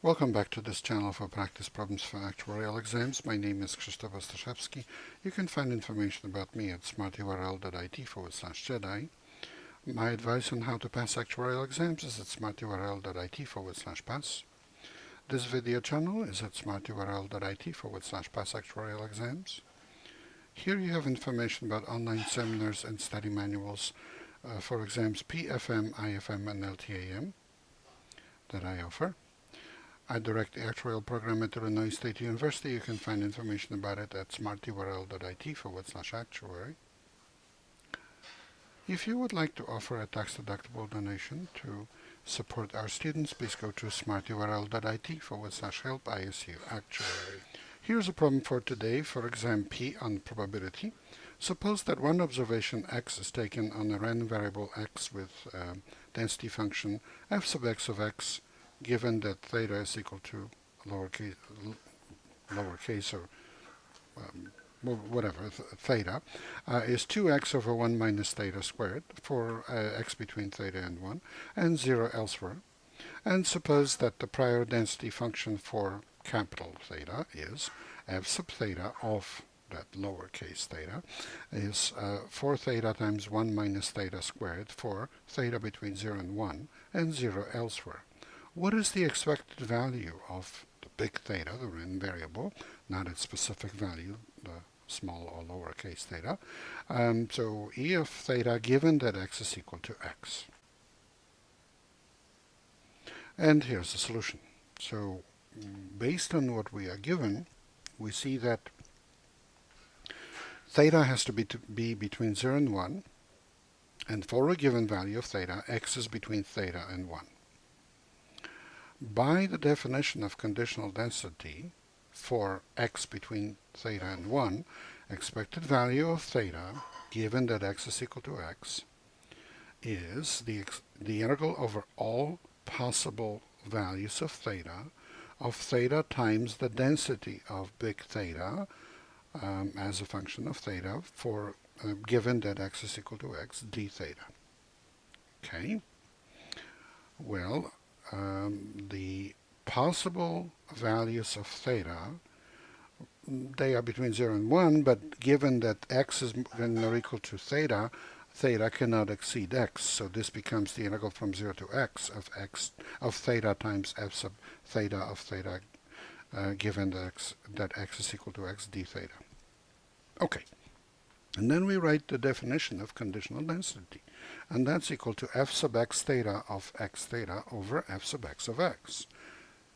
Welcome back to this channel for practice problems for actuarial exams. My name is Krzysztof Ostaszewski. You can find information about me at smarturl.it/Jedi. My advice on how to pass actuarial exams is at smarturl.it/pass. This video channel is at smarturl.it/pass actuarial exams. Here you have information about online seminars and study manuals for exams PFM, IFM, and LTAM that I offer. I direct the Actuarial program at Illinois State University. You can find information about it at smarturl.it/actuary. If you would like to offer a tax-deductible donation to support our students, please go to smarturl.it/help ISU actuary. Here's a problem for today for exam P on probability. Suppose that one observation x is taken on a random variable x with density function f sub x of x, given that theta is equal to lowercase or whatever, theta, is 2x over 1 minus theta squared for x between theta and 1, and 0 elsewhere. And suppose that the prior density function for capital theta is f sub theta of that lowercase theta is 4 theta times 1 minus theta squared for theta between 0 and 1, and 0 elsewhere. What is the expected value of the big theta, the random variable, not its specific value, the small or lowercase theta? So E of theta given that x is equal to x. And here's the solution. So based on what we are given, we see that theta has to be between 0 and 1, and for a given value of theta, x is between theta and 1. By the definition of conditional density for x between theta and 1, expected value of theta, given that x is equal to x, is the integral over all possible values of theta times the density of big theta as a function of theta for given that x is equal to x d theta. Okay. Well, the possible values of theta, they are between 0 and 1, but given that x is greater or equal to theta, theta cannot exceed x, so this becomes the integral from 0 to x of theta times f sub theta of theta given that x is equal to x d theta. Okay, and then we write the definition of conditional density, and that's equal to f sub x theta of x theta over f sub x of x.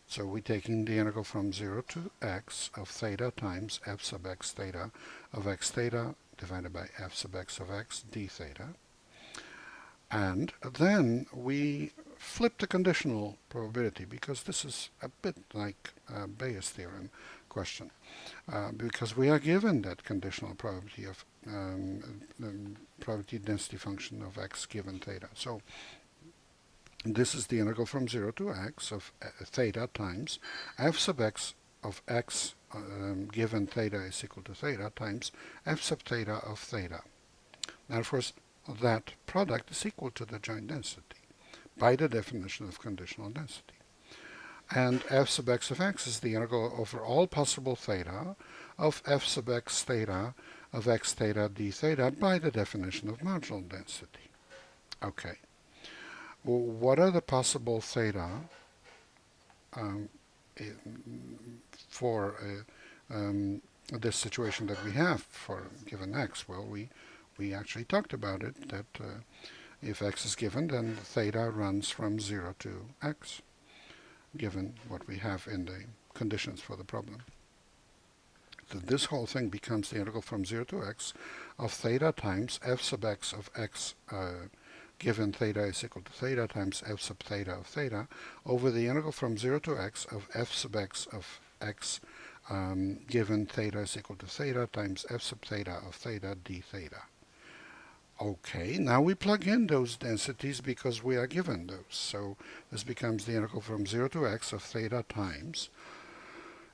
So we're taking the integral from 0 to x of theta times f sub x theta of x theta divided by f sub x of x d theta. And then we flip the conditional probability, because this is a bit like a Bayes theorem question, because we are given that conditional probability of probability density function of x given theta. So this is the integral from 0 to x of theta times f sub x of x given theta is equal to theta times f sub theta of theta. Now, of course, that product is equal to the joint density by the definition of conditional density. And f sub x of x is the integral over all possible theta of f sub x theta of x theta d theta by the definition of marginal density. Okay. Well, what are the possible theta for this situation that we have for given x? Well, we actually talked about it, that if x is given, then theta runs from 0 to x, given what we have in the conditions for the problem. So this whole thing becomes the integral from 0 to x of theta times f sub x of x given theta is equal to theta times f sub theta of theta over the integral from 0 to x of f sub x of x given theta is equal to theta times f sub theta of theta d theta. Okay, now we plug in those densities because we are given those. So this becomes the integral from 0 to x of theta times,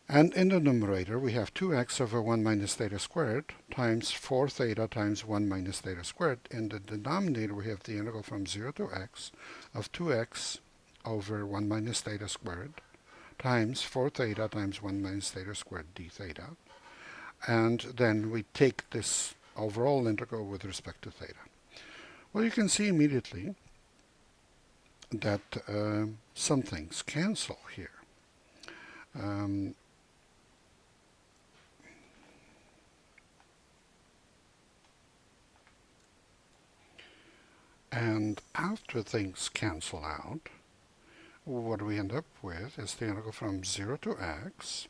and in the numerator we have 2x over 1 minus theta squared times 4 theta times 1 minus theta squared. In the denominator we have the integral from 0 to x of 2x over 1 minus theta squared times 4 theta times 1 minus theta squared d theta. And then we take this overall integral with respect to theta. Well, you can see immediately that some things cancel here. And after things cancel out, what we end up with is the integral from 0 to x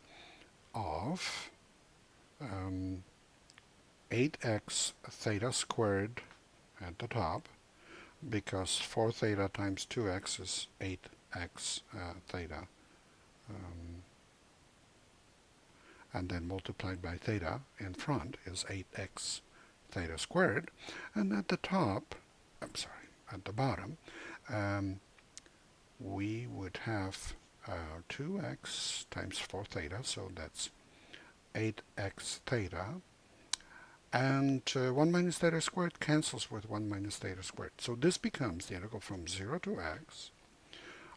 of 8x theta squared at the top, because 4 theta times 2x is 8x theta, and then multiplied by theta in front is 8x theta squared, and at the top, at the bottom, we would have 2x times 4 theta, so that's 8x theta, and 1 minus theta squared cancels with 1 minus theta squared. So this becomes the integral from 0 to x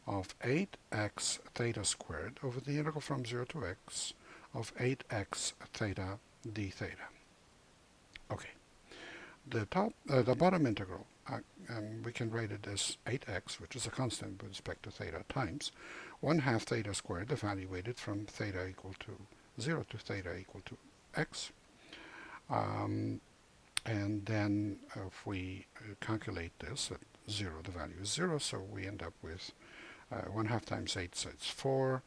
of 8x theta squared over the integral from 0 to x of 8x theta d theta. Okay. The bottom integral, we can write it as 8x, which is a constant with respect to theta, times 1/2 theta squared, evaluated from theta equal to 0 to theta equal to x. And then if we calculate this at 0, the value is 0, so we end up with 1/2 times 8, so it's 4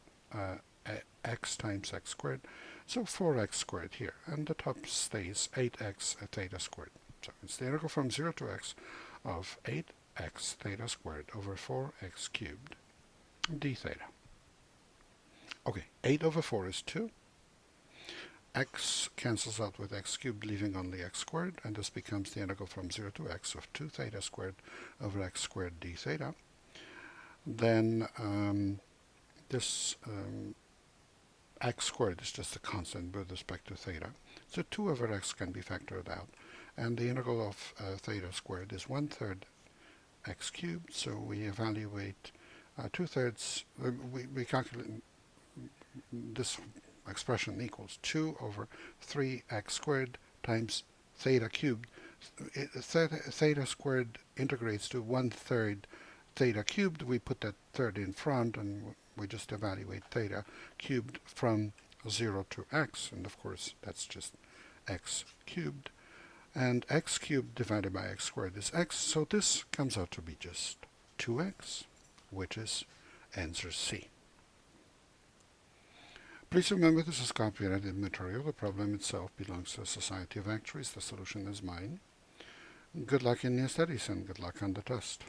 x times x squared, so 4x squared here, and the top stays 8x theta squared. So it's the integral from 0 to x of 8x theta squared over 4x cubed d theta. Okay, 8 over 4 is 2. X cancels out with x cubed, leaving only x squared, and this becomes the integral from 0 to x of 2 theta squared over x squared d theta. Then this x squared is just a constant with respect to theta, so 2 over x can be factored out, and the integral of theta squared is 1/3 x cubed, so we evaluate 2/3, we calculate this expression equals 2 over 3x squared times theta cubed. Theta squared integrates to 1/3 theta cubed. We put that third in front, and we just evaluate theta cubed from 0 to x, and of course that's just x cubed. And x cubed divided by x squared is x, so this comes out to be just 2x, which is answer C. Please remember, this is copyrighted material. The problem itself belongs to the Society of Actuaries. The solution is mine. Good luck in your studies, and good luck on the test.